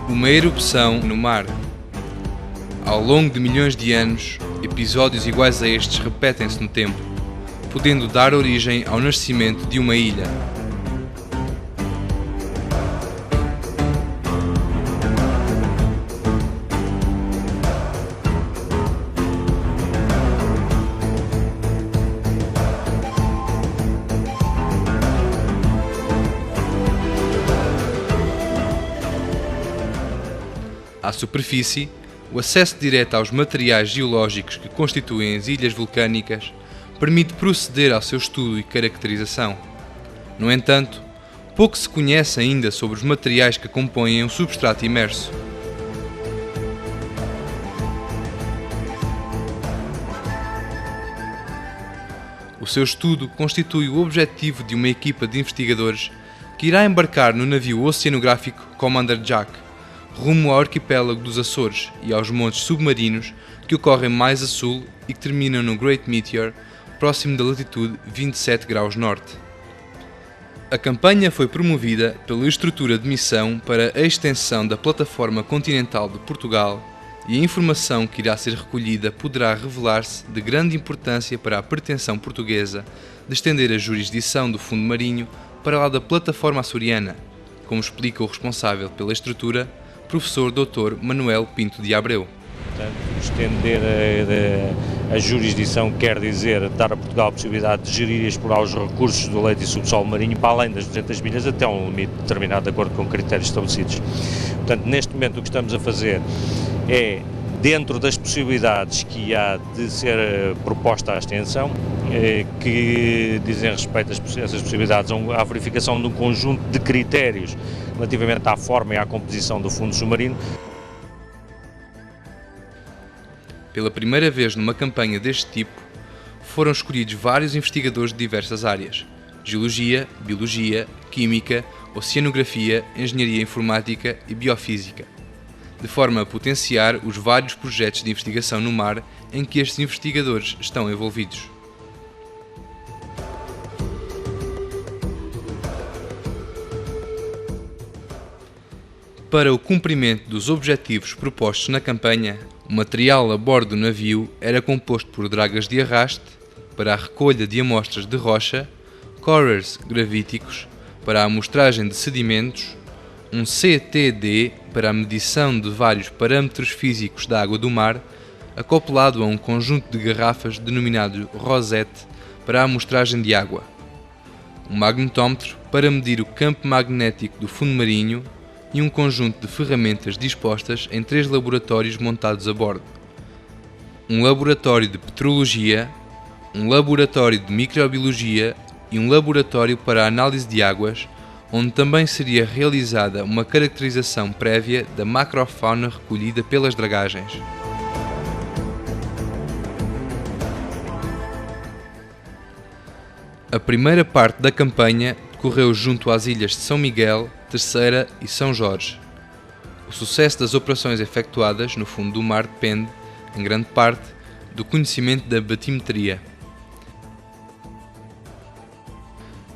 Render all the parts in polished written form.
Uma erupção no mar. Ao longo de milhões de anos, episódios iguais a estes repetem-se no tempo, podendo dar origem ao nascimento de uma ilha. À superfície, o acesso direto aos materiais geológicos que constituem as ilhas vulcânicas permite proceder ao seu estudo e caracterização. No entanto, pouco se conhece ainda sobre os materiais que compõem o substrato imerso. O seu estudo constitui o objetivo de uma equipa de investigadores que irá embarcar no navio oceanográfico Commander Jack, rumo ao arquipélago dos Açores e aos montes submarinos que ocorrem mais a sul e que terminam no Great Meteor, próximo da latitude 27 graus norte. A campanha foi promovida pela Estrutura de Missão para a Extensão da Plataforma Continental de Portugal, e a informação que irá ser recolhida poderá revelar-se de grande importância para a pretensão portuguesa de estender a jurisdição do fundo marinho para lá da plataforma açoriana, como explica o responsável pela estrutura, Professor Dr. Manuel Pinto de Abreu. Portanto, estender a jurisdição quer dizer dar a Portugal a possibilidade de gerir e explorar os recursos do leito e subsolo marinho para além das 200 milhas até um limite determinado de acordo com critérios estabelecidos. Portanto, neste momento o que estamos a fazer é, dentro das possibilidades que há de ser proposta à extensão, que dizem respeito a essas possibilidades, à verificação de um conjunto de critérios relativamente à forma e à composição do fundo submarino. Pela primeira vez numa campanha deste tipo, foram escolhidos vários investigadores de diversas áreas: geologia, biologia, química, oceanografia, engenharia informática e biofísica, de forma a potenciar os vários projetos de investigação no mar em que estes investigadores estão envolvidos. Para o cumprimento dos objetivos propostos na campanha, o material a bordo do navio era composto por dragas de arraste, para a recolha de amostras de rocha, corers gravíticos, para a amostragem de sedimentos, um CTD para a medição de vários parâmetros físicos da água do mar, acoplado a um conjunto de garrafas denominado Rosette para a amostragem de água, um magnetómetro para medir o campo magnético do fundo marinho e um conjunto de ferramentas dispostas em 3 laboratórios montados a bordo: um laboratório de petrologia, um laboratório de microbiologia e um laboratório para a análise de águas, onde também seria realizada uma caracterização prévia da macrofauna recolhida pelas dragagens. A primeira parte da campanha decorreu junto às ilhas de São Miguel, Terceira e São Jorge. O sucesso das operações efetuadas no fundo do mar depende, em grande parte, do conhecimento da batimetria.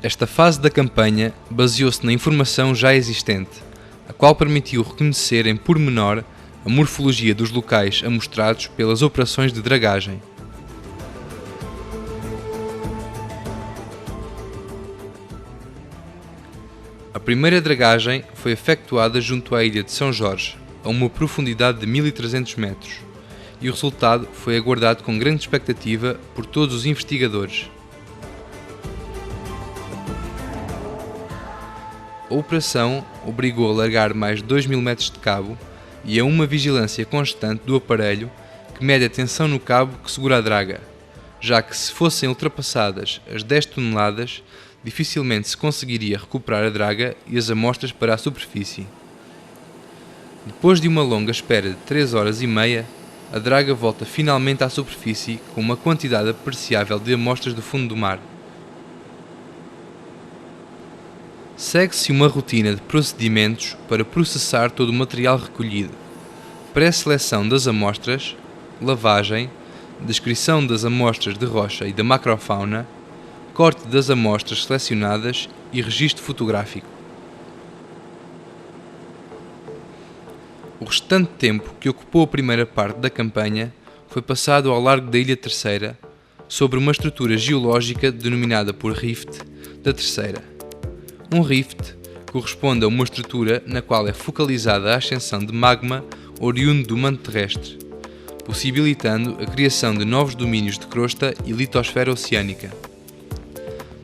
Esta fase da campanha baseou-se na informação já existente, a qual permitiu reconhecer em pormenor a morfologia dos locais amostrados pelas operações de dragagem. A primeira dragagem foi efetuada junto à ilha de São Jorge, a uma profundidade de 1300 metros, e o resultado foi aguardado com grande expectativa por todos os investigadores. A operação obrigou a largar mais de 2000 metros de cabo e a uma vigilância constante do aparelho que mede a tensão no cabo que segura a draga, já que se fossem ultrapassadas as 10 toneladas, dificilmente se conseguiria recuperar a draga e as amostras para a superfície. Depois de uma longa espera de 3 horas e meia, a draga volta finalmente à superfície com uma quantidade apreciável de amostras do fundo do mar. Segue-se uma rotina de procedimentos para processar todo o material recolhido: pré-seleção das amostras, lavagem, descrição das amostras de rocha e da macrofauna, corte das amostras selecionadas e registro fotográfico. O restante tempo que ocupou a primeira parte da campanha foi passado ao largo da Ilha Terceira, sobre uma estrutura geológica denominada por Rift da Terceira. Um rift corresponde a uma estrutura na qual é focalizada a ascensão de magma oriundo do manto terrestre, possibilitando a criação de novos domínios de crosta e litosfera oceânica.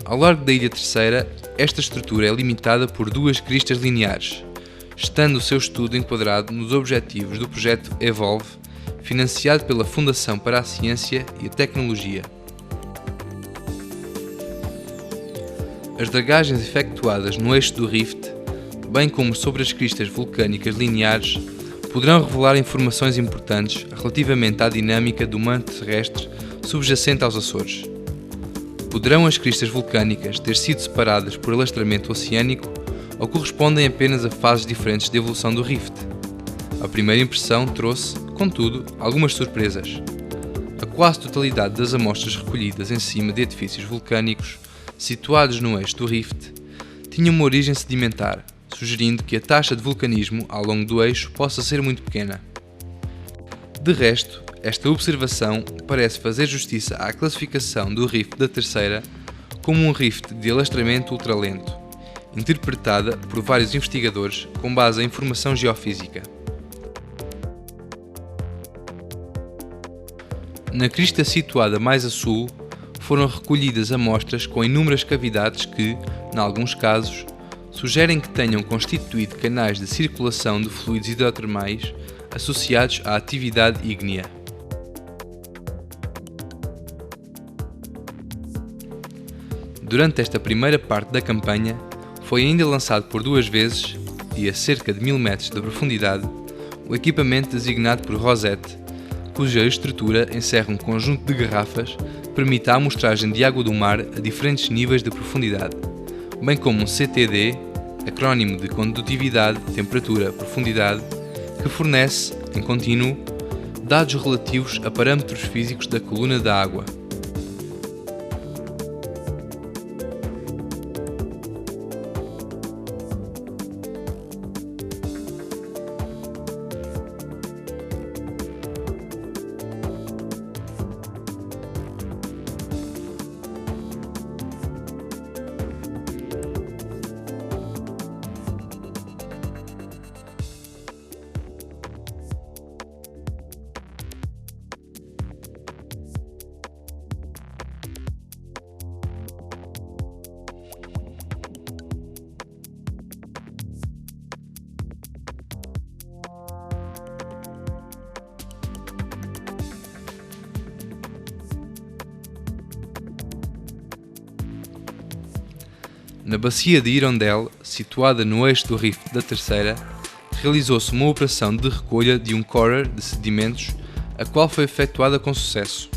Ao largo da Ilha Terceira, esta estrutura é limitada por duas cristas lineares, estando o seu estudo enquadrado nos objetivos do projeto EVOLVE, financiado pela Fundação para a Ciência e a Tecnologia. As dragagens efetuadas no eixo do Rift, bem como sobre as cristas vulcânicas lineares, poderão revelar informações importantes relativamente à dinâmica do manto terrestre subjacente aos Açores. Poderão as cristas vulcânicas ter sido separadas por alastramento oceânico ou correspondem apenas a fases diferentes de evolução do Rift? A primeira impressão trouxe, contudo, algumas surpresas. A quase totalidade das amostras recolhidas em cima de edifícios vulcânicos situados no eixo do Rift tinha uma origem sedimentar, sugerindo que a taxa de vulcanismo ao longo do eixo possa ser muito pequena. De resto, esta observação parece fazer justiça à classificação do Rift da Terceira como um rift de alastramento ultralento, interpretada por vários investigadores com base em informação geofísica. Na crista situada mais a sul, foram recolhidas amostras com inúmeras cavidades que, em alguns casos, sugerem que tenham constituído canais de circulação de fluidos hidrotermais associados à atividade ígnea. Durante esta primeira parte da campanha, foi ainda lançado por duas vezes, e a cerca de 1000 metros de profundidade, o equipamento designado por Rosette, cuja estrutura encerra um conjunto de garrafas que permite a amostragem de água do mar a diferentes níveis de profundidade, bem como um CTD, acrónimo de Condutividade, Temperatura, Profundidade, que fornece, em contínuo, dados relativos a parâmetros físicos da coluna da água. Na bacia de Hirondelle, situada no eixo do Rift da Terceira, realizou-se uma operação de recolha de um corer de sedimentos, a qual foi efetuada com sucesso.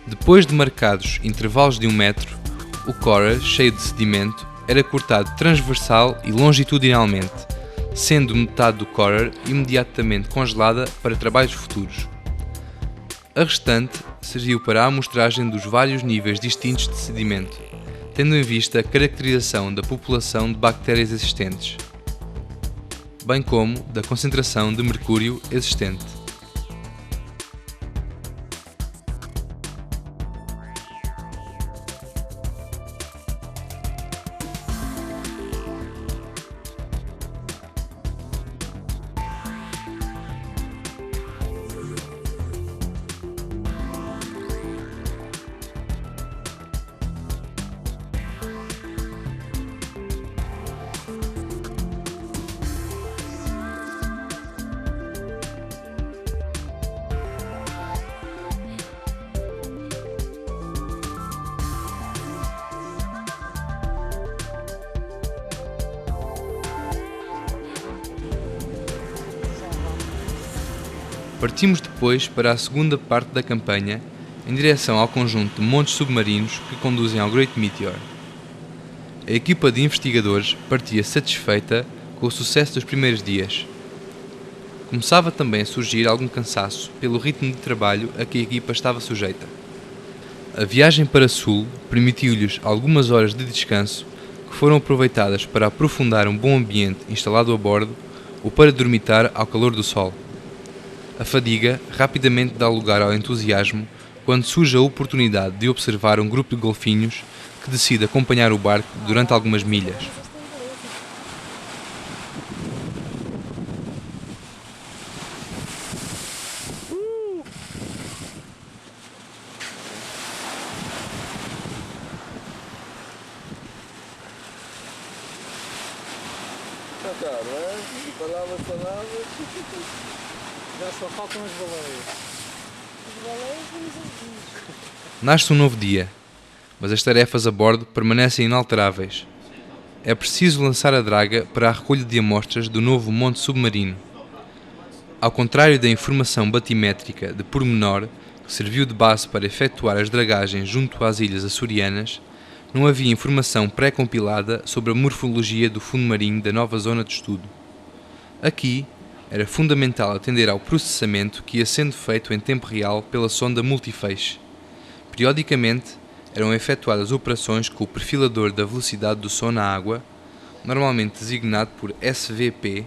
Depois de marcados intervalos de 1 metro, o corer, cheio de sedimento, era cortado transversal e longitudinalmente, sendo metade do corer imediatamente congelada para trabalhos futuros. A restante serviu para a amostragem dos vários níveis distintos de sedimento, tendo em vista a caracterização da população de bactérias existentes, bem como da concentração de mercúrio existente. Partimos depois para a segunda parte da campanha, em direção ao conjunto de montes submarinos que conduzem ao Great Meteor. A equipa de investigadores partia satisfeita com o sucesso dos primeiros dias. Começava também a surgir algum cansaço pelo ritmo de trabalho a que a equipa estava sujeita. A viagem para sul permitiu-lhes algumas horas de descanso que foram aproveitadas para aprofundar um bom ambiente instalado a bordo ou para dormitar ao calor do sol. A fadiga rapidamente dá lugar ao entusiasmo quando surge a oportunidade de observar um grupo de golfinhos que decide acompanhar o barco durante algumas milhas. Já só faltam as baleias. As baleias vamos ouvir. Nasce um novo dia, mas as tarefas a bordo permanecem inalteráveis. É preciso lançar a draga para a recolha de amostras do novo monte submarino. Ao contrário da informação batimétrica de pormenor que serviu de base para efetuar as dragagens junto às ilhas açorianas, não havia informação pré-compilada sobre a morfologia do fundo marinho da nova zona de estudo. Aqui, era fundamental atender ao processamento que ia sendo feito em tempo real pela sonda multifeixe. Periodicamente, eram efetuadas operações com o perfilador da velocidade do som na água, normalmente designado por SVP,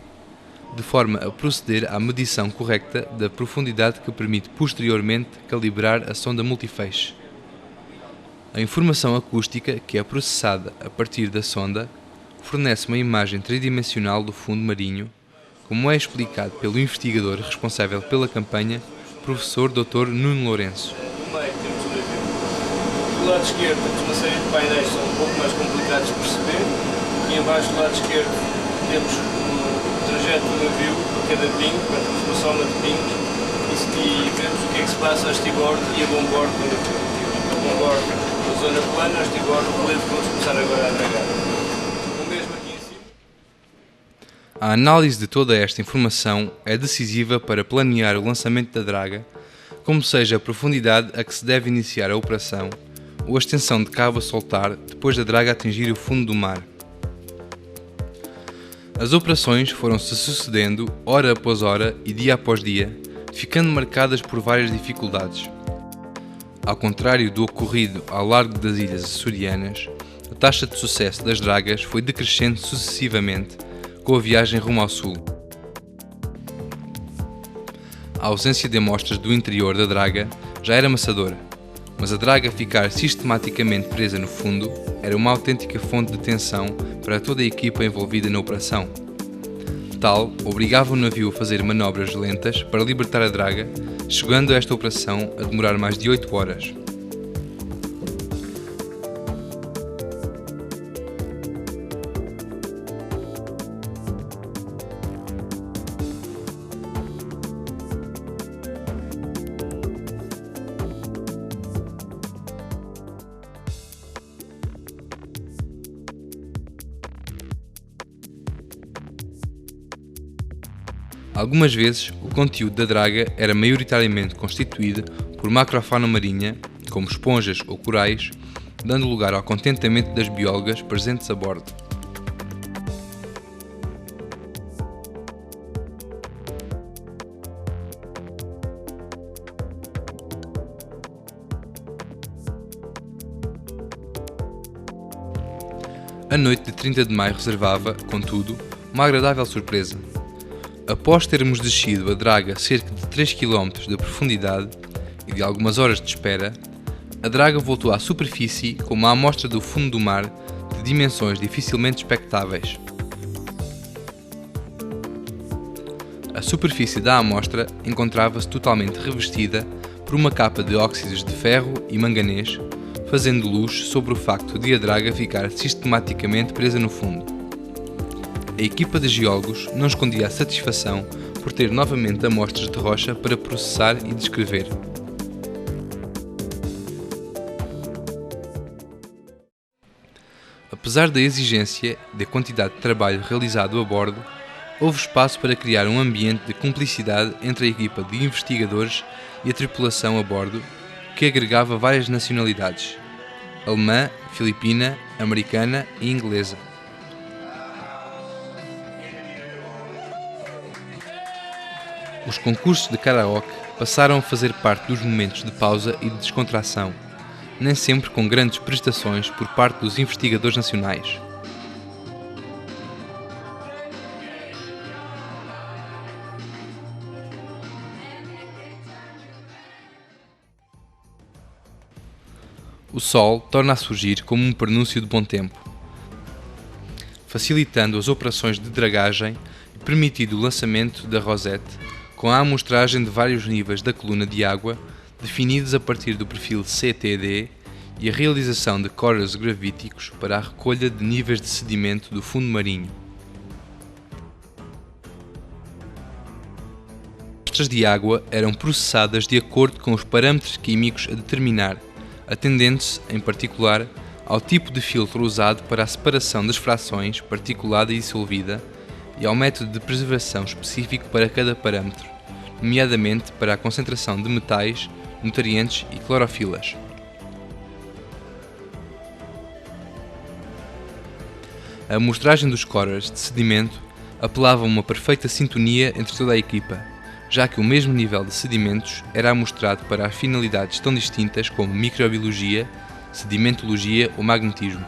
de forma a proceder à medição correta da profundidade que permite posteriormente calibrar a sonda multifeixe. A informação acústica que é processada a partir da sonda fornece uma imagem tridimensional do fundo marinho, como é explicado pelo investigador responsável pela campanha, professor Dr. Nuno Lourenço. No meio temos o navio. Do lado esquerdo temos uma série de painéis que são um pouco mais complicados de perceber, e embaixo do lado esquerdo temos o trajeto do navio para cada ping, temos uma soma de pings, e vemos o que é que se passa a estibordo e a bombordo do navio. A bombordo na zona plana, a estibordo o relevo que vamos começar agora a dragar. O mesmo aqui em cima. A análise de toda esta informação é decisiva para planear o lançamento da draga, como seja a profundidade a que se deve iniciar a operação ou a extensão de cabo a soltar depois da draga atingir o fundo do mar. As operações foram-se sucedendo hora após hora e dia após dia, ficando marcadas por várias dificuldades. Ao contrário do ocorrido ao largo das ilhas açorianas, a taxa de sucesso das dragas foi decrescendo sucessivamente com a viagem rumo ao sul. A ausência de amostras do interior da draga já era amassadora, mas a draga ficar sistematicamente presa no fundo era uma autêntica fonte de tensão para toda a equipa envolvida na operação. Tal obrigava o navio a fazer manobras lentas para libertar a draga, chegando a esta operação a demorar mais de 8 horas. Algumas vezes, o conteúdo da draga era maioritariamente constituído por macrofauna marinha, como esponjas ou corais, dando lugar ao contentamento das biólogas presentes a bordo. A noite de 30 de maio reservava, contudo, uma agradável surpresa. Após termos descido a draga cerca de 3 km de profundidade e de algumas horas de espera, a draga voltou à superfície com uma amostra do fundo do mar de dimensões dificilmente expectáveis. A superfície da amostra encontrava-se totalmente revestida por uma capa de óxidos de ferro e manganês, fazendo luz sobre o facto de a draga ficar sistematicamente presa no fundo. A equipa de geólogos não escondia a satisfação por ter novamente amostras de rocha para processar e descrever. Apesar da exigência e da quantidade de trabalho realizado a bordo, houve espaço para criar um ambiente de cumplicidade entre a equipa de investigadores e a tripulação a bordo, que agregava várias nacionalidades: alemã, filipina, americana e inglesa. Os concursos de karaoke passaram a fazer parte dos momentos de pausa e de descontração, nem sempre com grandes prestações por parte dos investigadores nacionais. O sol torna a surgir como um prenúncio de bom tempo, facilitando as operações de dragagem e permitindo o lançamento da rosete com a amostragem de vários níveis da coluna de água, definidos a partir do perfil CTD, e a realização de cores gravíticos para a recolha de níveis de sedimento do fundo marinho. As amostras de água eram processadas de acordo com os parâmetros químicos a determinar, atendendo-se, em particular, ao tipo de filtro usado para a separação das frações particulada e dissolvida e ao método de preservação específico para cada parâmetro, nomeadamente para a concentração de metais, nutrientes e clorofilas. A amostragem dos cores de sedimento apelava a uma perfeita sintonia entre toda a equipa, já que o mesmo nível de sedimentos era amostrado para finalidades tão distintas como microbiologia, sedimentologia ou magnetismo.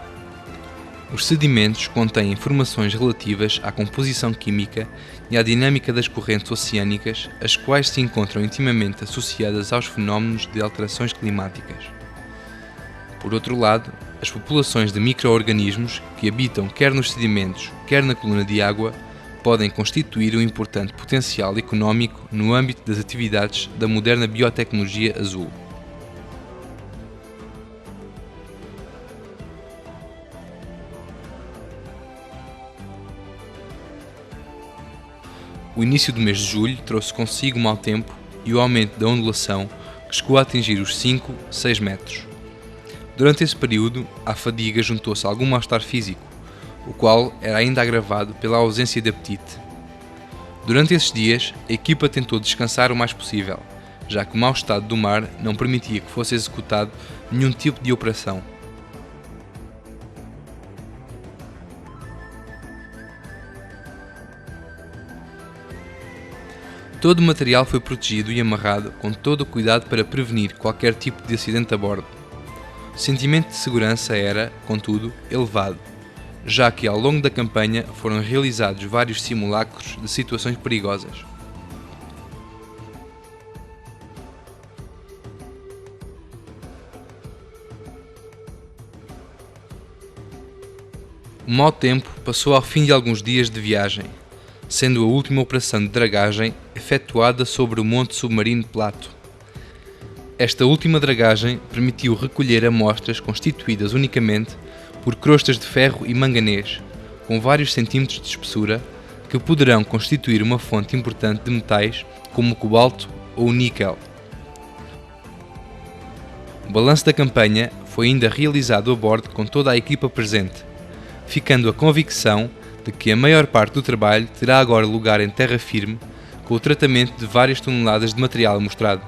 Os sedimentos contêm informações relativas à composição química e à dinâmica das correntes oceânicas, as quais se encontram intimamente associadas aos fenómenos de alterações climáticas. Por outro lado, as populações de micro-organismos que habitam quer nos sedimentos, quer na coluna de água, podem constituir um importante potencial económico no âmbito das atividades da moderna biotecnologia azul. O início do mês de julho trouxe consigo o mau tempo e o aumento da ondulação, que chegou a atingir os 5, 6 metros. Durante esse período, à fadiga juntou-se algum mal-estar físico, o qual era ainda agravado pela ausência de apetite. Durante esses dias, a equipa tentou descansar o mais possível, já que o mau estado do mar não permitia que fosse executado nenhum tipo de operação. Todo o material foi protegido e amarrado com todo o cuidado para prevenir qualquer tipo de acidente a bordo. O sentimento de segurança era, contudo, elevado, já que ao longo da campanha foram realizados vários simulacros de situações perigosas. O mau tempo passou ao fim de alguns dias de viagem, sendo a última operação de dragagem efetuada sobre o Monte Submarino Plato. Esta última dragagem permitiu recolher amostras constituídas unicamente por crostas de ferro e manganês, com vários centímetros de espessura, que poderão constituir uma fonte importante de metais como o cobalto ou o níquel. O balanço da campanha foi ainda realizado a bordo com toda a equipa presente, ficando a convicção de que a maior parte do trabalho terá agora lugar em terra firme, com o tratamento de várias toneladas de material mostrado.